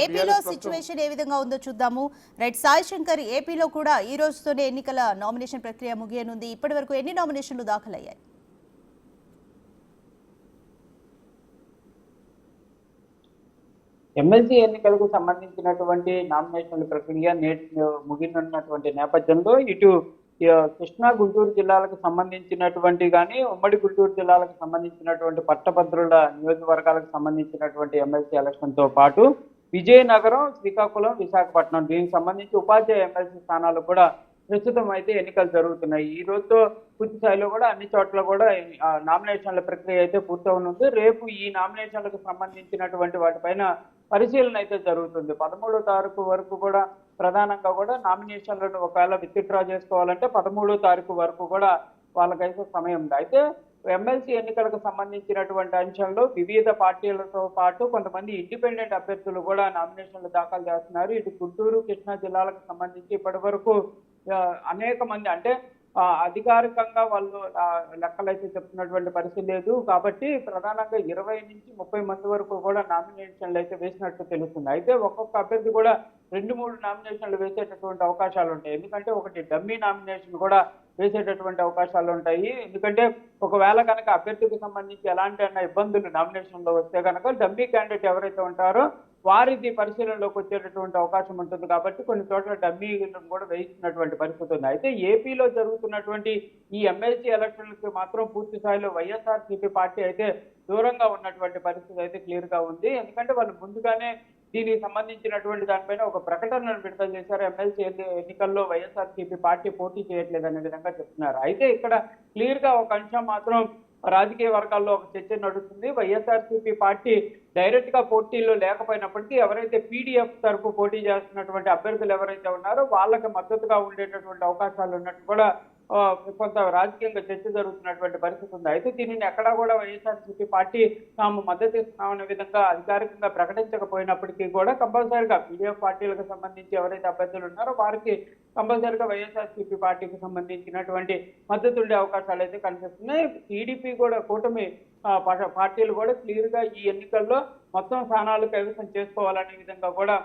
ఏపీలో సిచ్యువేషన్ ఏ విధంగా ఉందో చూద్దాము. రైట్, సాయి శంకర్, ఏపీలో కూడా ఈ రోజుతోనే ఎన్నికల నామినేషన్ ప్రక్రియ ముగియనుంది. ఇప్పటి వరకు ఎన్ని నామినేషన్లు దాఖలయ్యాయి? ఎమ్మెల్సీ ఎన్నికలకు సంబంధించినటువంటి నామినేషన్ల ప్రక్రియ నేటి ముగినున్నటువంటి నేపథ్యంలో ఇటు కృష్ణా గుంటూరు జిల్లాలకు సంబంధించినటువంటి కానీ ఉమ్మడి గుంటూరు జిల్లాలకు సంబంధించినటువంటి పట్టభద్రుల నియోజకవర్గాలకు సంబంధించినటువంటి ఎమ్మెల్సీ ఎలక్షన్ తో పాటు విజయనగరం, శ్రీకాకుళం, విశాఖపట్నం దీనికి సంబంధించి ఉపాధ్యాయ ఎమ్మెల్సీ స్థానాలు కూడా ప్రస్తుతం అయితే ఎన్నికలు జరుగుతున్నాయి. ఈ రోజుతో పూర్తి స్థాయిలో కూడా అన్ని చోట్ల కూడా నామినేషన్ల ప్రక్రియ అయితే పూర్తవనుంది. రేపు ఈ నామినేషన్లకు సంబంధించినటువంటి వాటిపైన పరిశీలన అయితే జరుగుతుంది. 13వ తారీఖు వరకు కూడా ప్రధానంగా కూడా నామినేషన్లను ఒకవేళ విత్డ్రా చేసుకోవాలంటే 13వ తారీఖు వరకు కూడా వాళ్ళకైతే సమయం ఉంది. అయితే ఎమ్మెల్సీ ఎన్నికలకు సంబంధించినటువంటి అంశంలో వివిధ పార్టీలతో పాటు కొంతమంది ఇండిపెండెంట్ అభ్యర్థులు కూడా నామినేషన్లు దాఖలు చేస్తున్నారు. ఇటు గుంటూరు, కృష్ణా జిల్లాలకు సంబంధించి ఇప్పటి వరకు అనేక మంది అంటే అధికారికంగా వాళ్ళు లెక్కలైతే చెప్తున్నటువంటి పరిస్థితి లేదు. కాబట్టి ప్రధానంగా 20 నుంచి 30 మంది వరకు కూడా నామినేషన్లు అయితే వేసినట్టు తెలుస్తుంది. అయితే ఒక్కొక్క అభ్యర్థి కూడా 2-3 నామినేషన్లు వేసేటటువంటి అవకాశాలు ఉంటాయి. ఎందుకంటే ఒకటి డమ్మీ నామినేషన్ కూడా వేసేటటువంటి అవకాశాలు ఉంటాయి. ఎందుకంటే ఒకవేళ కనుక అభ్యర్థికి సంబంధించి ఎలాంటి ఇబ్బందులు నామినేషన్లో వస్తే కనుక డమ్మీ క్యాండిడేట్ ఎవరైతే ఉంటారో వారిది పరిశీలనలోకి వచ్చేటటువంటి అవకాశం ఉంటుంది. కాబట్టి కొన్ని చోట్ల డమ్మీలను కూడా వేయిస్తున్నటువంటి పరిస్థితి ఉంది. అయితే ఏపీలో జరుగుతున్నటువంటి ఈ ఎమ్మెల్సీ ఎలక్షన్లకు మాత్రం పూర్తి స్థాయిలో వైఎస్ఆర్సీపీ పార్టీ అయితే దూరంగా ఉన్నటువంటి పరిస్థితి అయితే క్లియర్ గా ఉంది. ఎందుకంటే వాళ్ళు ముందుగానే దీనికి సంబంధించినటువంటి దానిపైన ఒక ప్రకటనను విడుదల చేశారు. ఎమ్మెల్సీ ఎన్నికల్లో వైఎస్ఆర్సీపీ పార్టీ పోటీ చేయట్లేదు అనే విధంగా చెప్తున్నారు. అయితే ఇక్కడ క్లియర్ గా ఒక అంశం మాత్రం రాజకీయ వర్గాల్లో ఒక చర్చ నడుస్తుంది. వైఎస్ఆర్సీపీ పార్టీ డైరెక్ట్ గా పోటీల్లో లేకపోయినప్పటికీ ఎవరైతే పీడీఎఫ్ తరఫు పోటీ చేస్తున్నటువంటి అభ్యర్థులు ఎవరైతే ఉన్నారో వాళ్ళకి మద్దతుగా ఉండేటటువంటి అవకాశాలు ఉన్నట్టు కూడా కొంత రాజకీయంగా చర్చ జరుగుతున్నటువంటి పరిస్థితి ఉంది. అయితే దీనిని ఎక్కడా కూడా వైఎస్ఆర్సీపీ పార్టీ తాము మద్దతు ఇస్తున్నామనే విధంగా అధికారికంగా ప్రకటించకపోయినప్పటికీ కూడా కంపల్సరీగా పీడీఎఫ్ పార్టీలకు సంబంధించి ఎవరైతే అభ్యర్థులు ఉన్నారో వారికి కంపల్సరీగా వైఎస్ఆర్సీపీ పార్టీకి సంబంధించినటువంటి మద్దతు ఉండే అవకాశాలు అయితే కనిపిస్తున్నాయి. టీడీపీ కూడా కూటమి పార్టీలు కూడా క్లియర్ గా ఈ ఎన్నికల్లో మొత్తం స్థానాలు కైవసం చేసుకోవాలనే విధంగా కూడా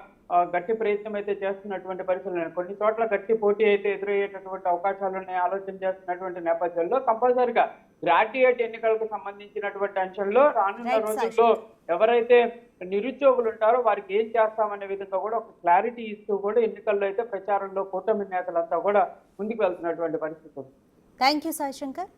గట్టి ప్రయత్నం అయితే చేస్తున్నటువంటి పరిస్థితులు కొన్ని చోట్ల గట్టి పోటీ అయితే ఎదురయ్యేటటువంటి అవకాశాలు ఉన్నాయి ఆలోచన చేస్తున్నటువంటి నేపథ్యంలో కంపల్సరిగా గ్రాడ్యుయేట్ ఎన్నికలకు సంబంధించినటువంటి అంశంలో రానున్న రోజుల్లో ఎవరైతే నిరుద్యోగులు ఉంటారో వారికి ఏం చేస్తామనే విధంగా కూడా ఒక క్లారిటీ ఇస్తూ కూడా ఎన్నికల్లో అయితే ప్రచారంలో కూటమి నేతలంతా కూడా ముందుకు వెళ్తున్నటువంటి పరిస్థితి. Thank you Sai Shankar.